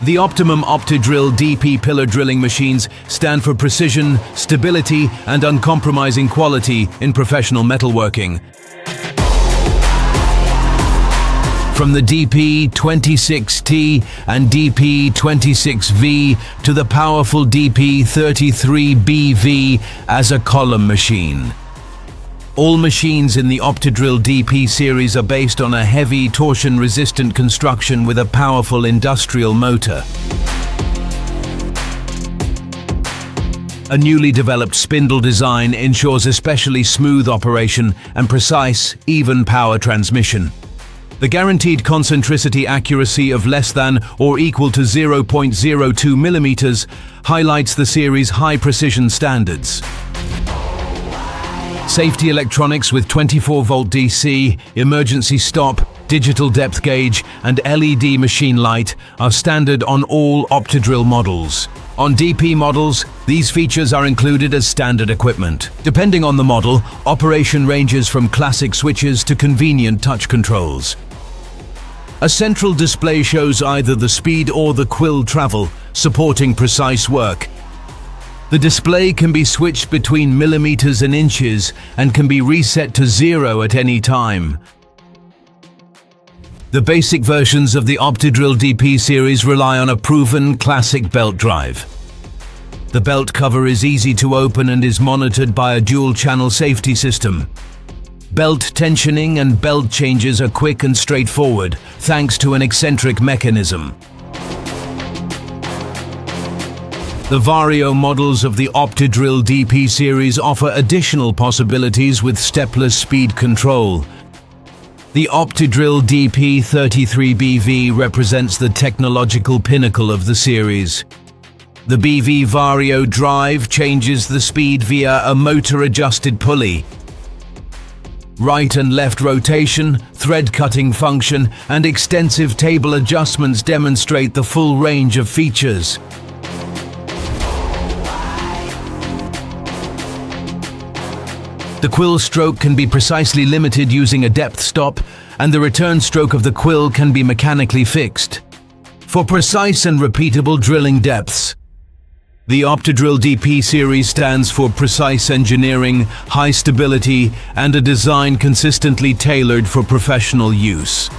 The Optimum OPTIdrill DP pillar drilling machines stand for precision, stability, and uncompromising quality in professional metalworking. From the DP26T and DP26V to the powerful DP33BV as a column machine. All machines in the OPTIdrill DP series are based on a heavy, torsion-resistant construction with a powerful industrial motor. A newly developed spindle design ensures especially smooth operation and precise, even power transmission. The guaranteed concentricity accuracy of less than or equal to 0.02 millimeters highlights the series' high precision standards. Safety electronics with 24-volt DC, emergency stop, digital depth gauge, and LED machine light are standard on all OPTIdrill models. On DP models, these features are included as standard equipment. Depending on the model, operation ranges from classic switches to convenient touch controls. A central display shows either the speed or the quill travel, supporting precise work. The display can be switched between millimeters and inches and can be reset to 0 at any time. The basic versions of the OPTIdrill DP series rely on a proven classic belt drive. The belt cover is easy to open and is monitored by a dual-channel safety system. Belt tensioning and belt changes are quick and straightforward, thanks to an eccentric mechanism. The Vario models of the OPTIdrill DP series offer additional possibilities with stepless speed control. The OPTIdrill DP33BV represents the technological pinnacle of the series. The BV Vario drive changes the speed via a motor-adjusted pulley. Right and left rotation, thread cutting function, and extensive table adjustments demonstrate the full range of features. The quill stroke can be precisely limited using a depth stop, and the return stroke of the quill can be mechanically fixed. For precise and repeatable drilling depths, the OPTIdrill DP series stands for precise engineering, high stability, and a design consistently tailored for professional use.